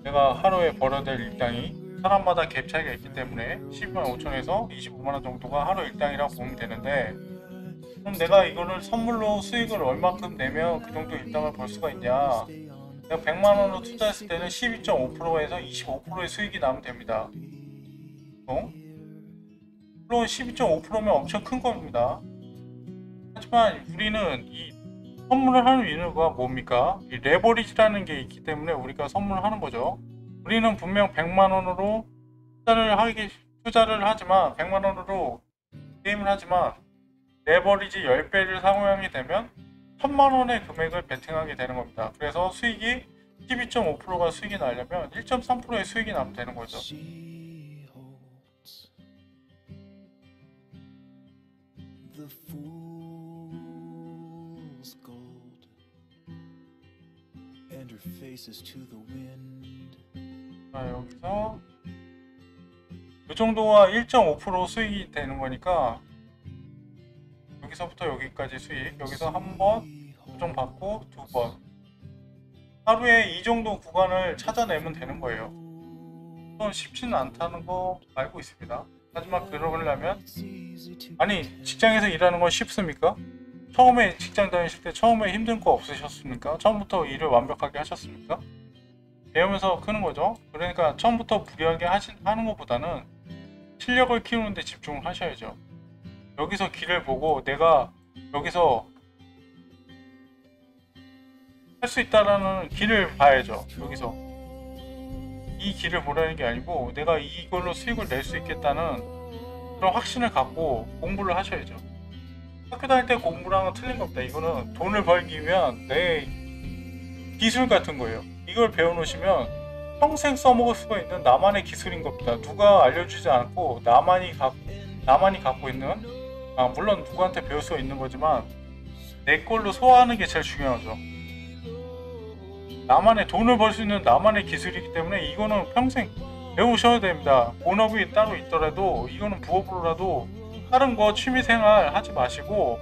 내가 하루에 벌어야 될 일당이 사람마다 갭 차이가 있기 때문에 12만 5천에서 25만 원 정도가 하루 일당이라고 보면 되는데, 그럼 내가 이거를 선물로 수익을 얼마큼 내면 그 정도 일당을 벌 수가 있냐? 내가 100만 원으로 투자했을 때는 12.5%에서 25%의 수익이 나면 됩니다. 물론 12.5%면 엄청 큰 겁니다. 하지만 우리는 이 선물을 하는 이유가 뭡니까? 이 레버리지라는 게 있기 때문에 우리가 선물을 하는 거죠. 우리는 분명 100만 원으로 투자를 하지만 100만 원으로 게임을 하지만 레버리지 10배를 사용하게 되면 1000만 원의 금액을 베팅하게 되는 겁니다. 그래서 수익이 12.5%가 수익이 나려면 1.3%의 수익이 나면 되는 거죠. 자, 여기서 이 정도가 1.5% 수익이 되는 거니까 여기서부터 여기까지 수익, 여기서 한 번 조정받고 두 번, 하루에 이 정도 구간을 찾아내면 되는 거예요. 좀 쉽지는 않다는 거 알고 있습니다. 하지만 그러려면, 아니 직장에서 일하는 건 쉽습니까? 처음에 직장 다니실 때 처음에 힘든 거 없으셨습니까? 처음부터 일을 완벽하게 하셨습니까? 배우면서 크는 거죠. 그러니까 처음부터 부리하게 하는 것보다는 실력을 키우는 데 집중을 하셔야죠. 여기서 길을 보고 내가 여기서 할 수 있다라는 길을 봐야죠. 여기서 이 길을 보라는 게 아니고 내가 이걸로 수익을 낼 수 있겠다는 그런 확신을 갖고 공부를 하셔야죠. 학교 다닐 때 공부랑은 틀린 겁니다. 이거는 돈을 벌기 위한 내 기술 같은 거예요. 이걸 배워놓으시면 평생 써먹을 수가 있는 나만의 기술인 겁니다. 누가 알려주지 않고 나만이 갖고 있는, 물론 누구한테 배울 수 있는 거지만 내 걸로 소화하는 게 제일 중요하죠. 나만의 돈을 벌 수 있는 나만의 기술이기 때문에 이거는 평생 배우셔야 됩니다. 본업이 따로 있더라도 이거는 부업으로라도 다른 거 취미생활 하지 마시고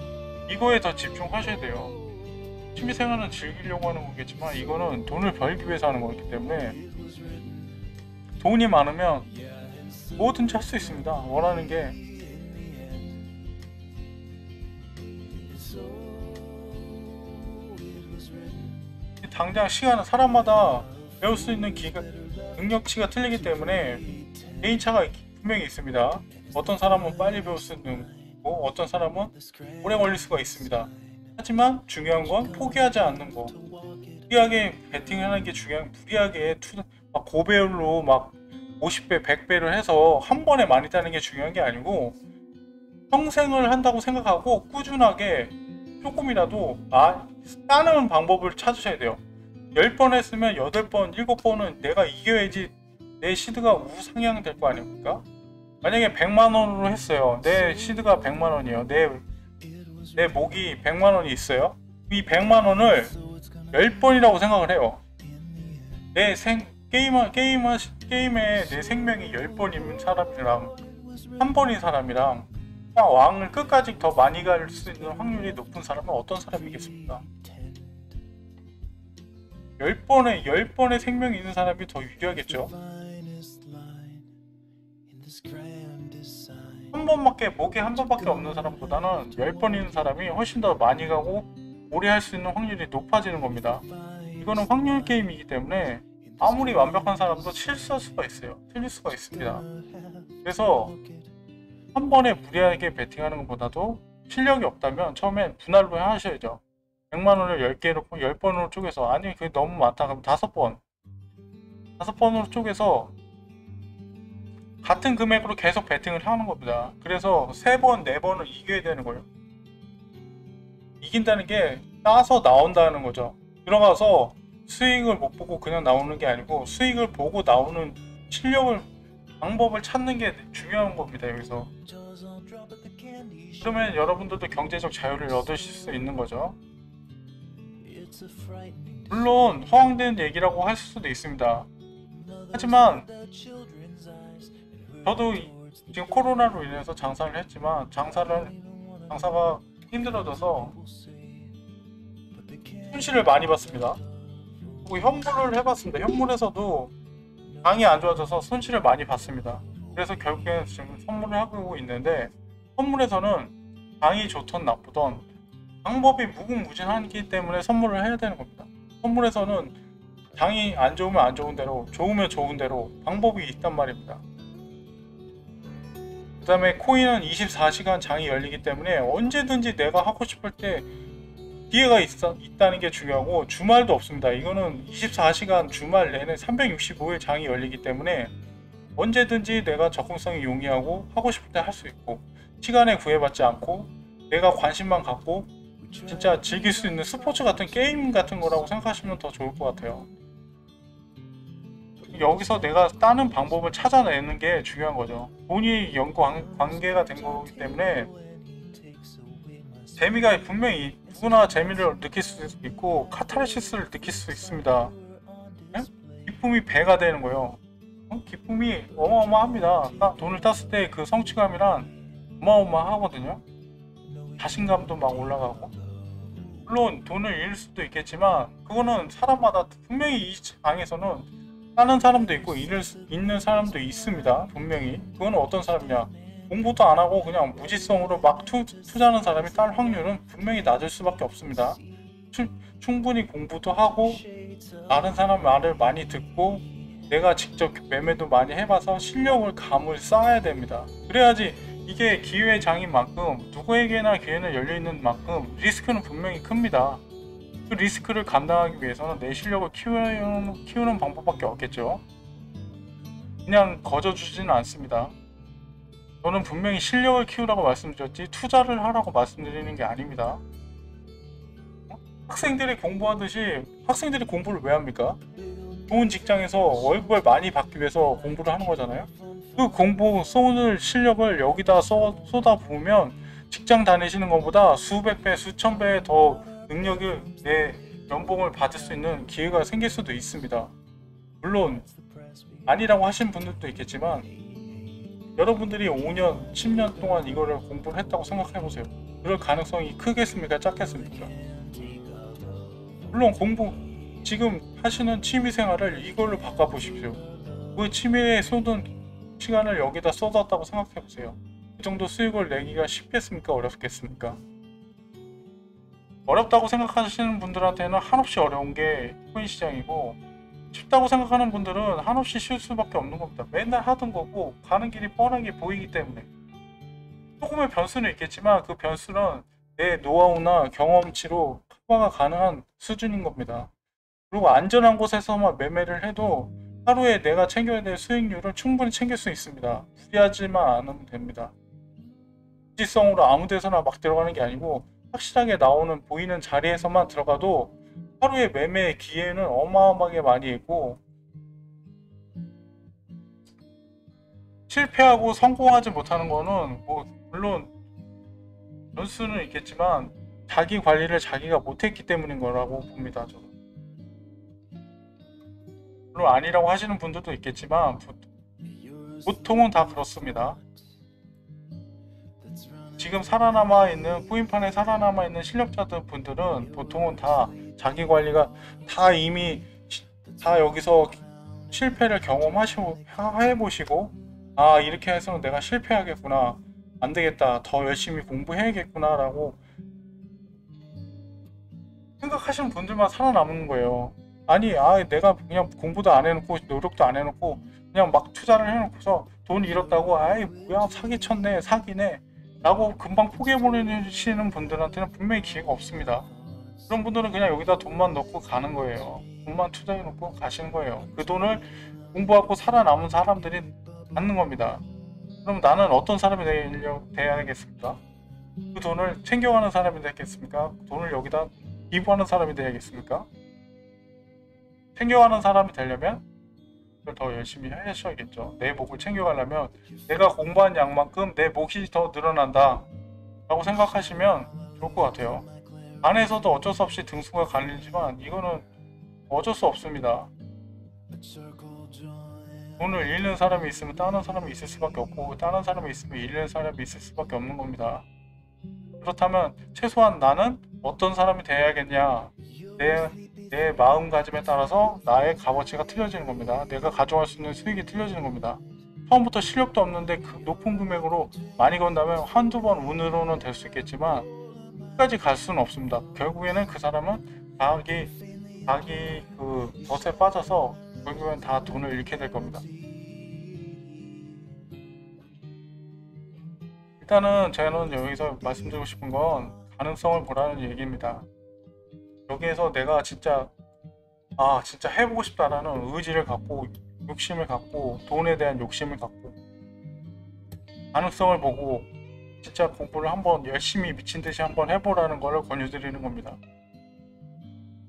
이거에 더 집중하셔야 돼요. 취미생활은 즐기려고 하는 거겠지만 이거는 돈을 벌기 위해서 하는 거기 때문에 돈이 많으면 뭐든지 할 수 있습니다. 원하는 게. 당장 시간은 사람마다 배울 수 있는 능력치가 틀리기 때문에 개인차가 분명히 있습니다. 어떤 사람은 빨리 배울 수 있는 거고 어떤 사람은 오래 걸릴 수가 있습니다. 하지만 중요한 건 포기하지 않는 거. 무리하게 베팅하는 게 중요한, 무리하게 막 고배율로 막 50배, 100배를 해서 한 번에 많이 따는 게 중요한 게 아니고 평생을 한다고 생각하고 꾸준하게 조금이라도 따는 방법을 찾으셔야 돼요. 10번 했으면 8번, 7번은 내가 이겨야지 내 시드가 우상향 될 거 아닙니까? 만약에 100만 원으로 했어요. 내 시드가 100만 원이에요. 내 목이 100만 원이 있어요. 이 100만 원을 10번이라고 생각을 해요. 게임에 내 생명이 10번인 사람이랑 한 번인 사람이랑 왕을 끝까지 더 많이 갈 수 있는 확률이 높은 사람은 어떤 사람이겠습니까? 10번의 생명이 있는 사람이 더 유리하겠죠. 목에 한 번밖에 없는 사람보다는 10번 있는 사람이 훨씬 더 많이 가고 오래 할 수 있는 확률이 높아지는 겁니다. 이거는 확률 게임이기 때문에 아무리 완벽한 사람도 실수할 수가 있어요. 틀릴 수가 있습니다. 그래서 한 번에 무리하게 베팅하는 것보다도 실력이 없다면 처음엔 분할로 하셔야죠. 100만 원을 10개로 10번으로 쪼개서, 아니 그게 너무 많다 그럼 5번으로 쪼개서 같은 금액으로 계속 베팅을 하는 겁니다. 그래서 3번, 4번을 이겨야 되는 거예요. 이긴다는 게 따서 나온다는 거죠. 들어가서 수익을 못 보고 그냥 나오는 게 아니고 수익을 보고 나오는 방법을 찾는 게 중요한 겁니다. 여기서. 그러면 여러분들도 경제적 자유를 얻으실 수 있는 거죠. 물론 허황된 얘기라고 할 수도 있습니다. 하지만 저도 지금 코로나로 인해서 장사를 했지만 장사가 힘들어져서 손실을 많이 봤습니다. 그리고 현물을 해봤습니다. 현물에서도 장이 안 좋아져서 손실을 많이 받습니다. 그래서 결국에는 지금 선물을 하고 있는데, 선물에서는 장이 좋던 나쁘던 방법이 무궁무진하기 때문에 선물을 해야 되는 겁니다. 선물에서는 장이 안 좋으면 안 좋은 대로, 좋으면 좋은 대로 방법이 있단 말입니다. 그 다음에 코인은 24시간 장이 열리기 때문에 언제든지 내가 하고 싶을 때 기회가 있다는 게 중요하고, 주말도 없습니다. 이거는 24시간 주말 내내 365일 장이 열리기 때문에 언제든지 내가 접근성이 용이하고 하고 싶을 때 할 수 있고, 시간에 구애받지 않고 내가 관심만 갖고 진짜 즐길 수 있는 스포츠 같은 게임 같은 거라고 생각하시면 더 좋을 것 같아요. 여기서 내가 따는 방법을 찾아내는 게 중요한 거죠. 돈이 관계가 된 거기 때문에 재미가 분명히 누구나 재미를 느낄 수 있고 카타르시스를 느낄 수 있습니다. 네? 기쁨이 배가 되는 거예요. 기쁨이 어마어마합니다. 돈을 땄을 때 그 성취감이란 어마어마하거든요. 자신감도 막 올라가고, 물론 돈을 잃을 수도 있겠지만 그거는 사람마다 분명히 이 장에서는 따는 사람도 있고 잃는 사람도 있습니다. 분명히. 그거는 어떤 사람이냐, 공부도 안 하고 그냥 무지성으로 막 투자하는 사람이 딸 확률은 분명히 낮을 수밖에 없습니다. 충분히 공부도 하고 다른 사람 말을 많이 듣고 내가 직접 매매도 많이 해봐서 실력을 감을 쌓아야 됩니다. 그래야지. 이게 기회의 장인 만큼 누구에게나 기회는 열려있는 만큼 리스크는 분명히 큽니다. 그 리스크를 감당하기 위해서는 내 실력을 키우는 방법밖에 없겠죠. 그냥 거저주지는 않습니다. 저는 분명히 실력을 키우라고 말씀드렸지 투자를 하라고 말씀드리는 게 아닙니다. 학생들이 공부하듯이 학생들이 공부를 왜 합니까? 좋은 직장에서 월급을 많이 받기 위해서 공부를 하는 거잖아요. 그 공부 쏟을 실력을 여기다 쏟아부으면 직장 다니시는 것보다 수백 배, 수천 배 더 능력을, 내 연봉을 받을 수 있는 기회가 생길 수도 있습니다. 물론 아니라고 하신 분들도 있겠지만 여러분들이 5년, 10년 동안 이거를 공부를 했다고 생각해보세요. 그럴 가능성이 크겠습니까? 작겠습니까? 물론 공부, 지금 하시는 취미생활을 이걸로 바꿔보십시오. 그 취미에 쏟은 시간을 여기다 쏟았다고 생각해보세요. 그 정도 수익을 내기가 쉽겠습니까? 어렵겠습니까? 어렵다고 생각하시는 분들한테는 한없이 어려운 게 코인 시장이고, 쉽다고 생각하는 분들은 한없이 쉬울 수밖에 없는 겁니다. 맨날 하던 거고 가는 길이 뻔하게 보이기 때문에. 조금의 변수는 있겠지만 그 변수는 내 노하우나 경험치로 커버가 가능한 수준인 겁니다. 그리고 안전한 곳에서만 매매를 해도 하루에 내가 챙겨야 될 수익률을 충분히 챙길 수 있습니다. 무리하지만 않으면 됩니다. 무지성으로 아무 데서나 막 들어가는 게 아니고 확실하게 나오는 보이는 자리에서만 들어가도 하루에 매매 기회는 어마어마하게 많이 있고, 실패하고 성공하지 못하는 거는 뭐 물론 변수는 있겠지만 자기 관리를 자기가 못했기 때문인 거라고 봅니다. 저는. 물론 아니라고 하시는 분들도 있겠지만 보통은 다 그렇습니다. 지금 살아남아 있는 코인판에 살아남아 있는 실력자들 분들은 보통은 다 자기 관리가 다 이미 다 여기서 실패를 경험하시고 해보시고, 아 이렇게 해서는 내가 실패하겠구나, 안 되겠다, 더 열심히 공부해야겠구나 라고 생각하시는 분들만 살아남는 거예요. 아니 내가 그냥 공부도 안 해놓고 노력도 안 해놓고 그냥 막 투자를 해놓고서 돈 잃었다고 아이 뭐야 사기쳤네 사기네 라고 금방 포기해버리시는 분들한테는 분명히 기회가 없습니다. 그런 분들은 그냥 여기다 돈만 넣고 가는 거예요. 돈만 투자해놓고 가시는 거예요. 그 돈을 공부하고 살아남은 사람들이 받는 겁니다. 그럼 나는 어떤 사람이 돼야겠습니까? 그 돈을 챙겨가는 사람이 되겠습니까? 돈을 여기다 기부하는 사람이 되야겠습니까? 챙겨가는 사람이 되려면 더 열심히 하셔야겠죠. 내 목을 챙겨가려면 내가 공부한 양만큼 내 몫이 더 늘어난다 라고 생각하시면 좋을 것 같아요. 안에서도 어쩔 수 없이 등수가 갈리지만 이거는 어쩔 수 없습니다. 돈을 잃는 사람이 있으면 따는 사람이 있을 수밖에 없고, 따는 사람이 있으면 잃는 사람이 있을 수밖에 없는 겁니다. 그렇다면 최소한 나는 어떤 사람이 돼야겠냐, 내 내 마음가짐에 따라서 나의 값어치가 틀려지는 겁니다. 내가 가져갈 수 있는 수익이 틀려지는 겁니다. 처음부터 실력도 없는데 그 높은 금액으로 많이 건다면 한두 번 운으로는 될 수 있겠지만 끝까지 갈 수는 없습니다. 결국에는 그 사람은 자기 그 덫에 빠져서 결국엔 다 돈을 잃게 될 겁니다. 일단은 저는 여기서 말씀드리고 싶은 건 가능성을 보라는 얘기입니다. 여기에서 내가 진짜 해보고 싶다라는 의지를 갖고 욕심을 갖고 돈에 대한 욕심을 갖고 가능성을 보고 진짜 공부를 한번 열심히 미친 듯이 한번 해보라는 걸 권유드리는 겁니다.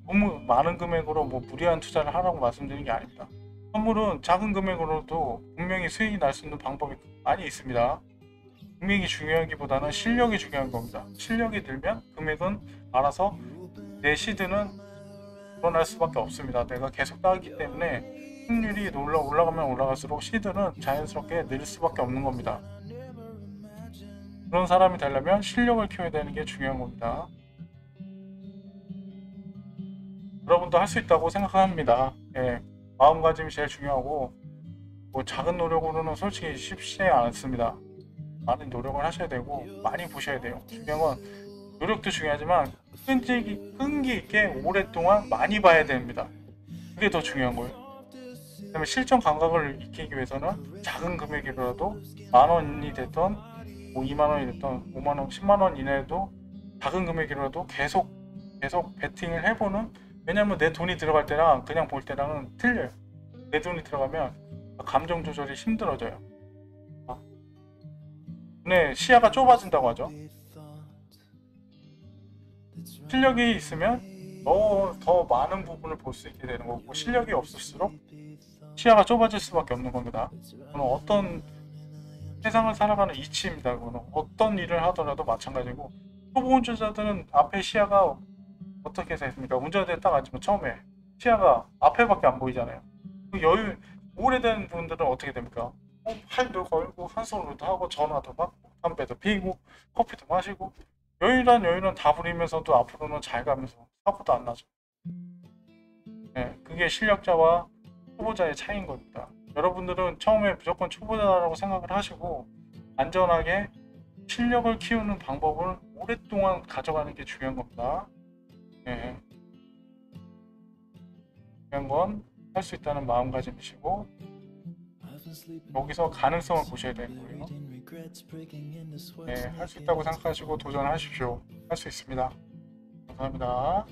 너무 많은 금액으로 뭐 무리한 투자를 하라고 말씀드리는 게 아닙니다. 선물은 작은 금액으로도 분명히 수익이 날 수 있는 방법이 많이 있습니다. 금액이 중요하기보다는 실력이 중요한 겁니다. 실력이 늘면 금액은 알아서 내 시드는 늘어날 수밖에 없습니다. 내가 계속 따기 때문에 확률이 올라가면 올라갈수록 시드는 자연스럽게 늘 수밖에 없는 겁니다. 그런 사람이 되려면 실력을 키워야 되는 게 중요한 겁니다. 여러분도 할 수 있다고 생각합니다. 예, 마음가짐이 제일 중요하고 뭐 작은 노력으로는 솔직히 쉽지 않습니다. 많은 노력을 하셔야 되고 많이 보셔야 돼요. 중요한 건 노력도 중요하지만 끈기 있게 오랫동안 많이 봐야 됩니다. 그게 더 중요한 거예요. 그다음에 실전 감각을 익히기 위해서는 작은 금액이라도 10,000원이 됐던 뭐 20,000원이 됐던 50,000원, 100,000원 이내에도 작은 금액이라도 계속 베팅을 해보는. 왜냐면 내 돈이 들어갈 때랑 그냥 볼 때랑은 틀려요. 내 돈이 들어가면 감정 조절이 힘들어져요. 눈의 시야가 좁아진다고 하죠. 실력이 있으면 더 많은 부분을 볼 수 있게 되는 거고, 실력이 없을수록 시야가 좁아질 수밖에 없는 겁니다. 그건 어떤 세상을 살아가는 이치입니다. 그건 어떤 일을 하더라도 마찬가지고, 초보 운전자들은 앞에 시야가 어떻게 됐습니까? 운전대에 딱 앉으면 처음에 시야가 앞에밖에 안 보이잖아요. 그 여유 오래된 분들은 어떻게 됩니까? 팔도 걸고 한손으로도 하고 전화도 받고 담배도 피고 커피도 마시고 여유는 다 부리면서도 앞으로는 잘 가면서 사고도 안 나죠. 네, 그게 실력자와 초보자의 차이인 겁니다. 여러분들은 처음에 무조건 초보자라고 생각을 하시고 안전하게 실력을 키우는 방법을 오랫동안 가져가는 게 중요한 겁니다. 네. 중요한 건 할 수 있다는 마음가짐이시고 여기서 가능성을 보셔야 되는 거예요. 네, 할 수 있다고 생각하시고 도전하십시오. 할 수 있습니다. 감사합니다.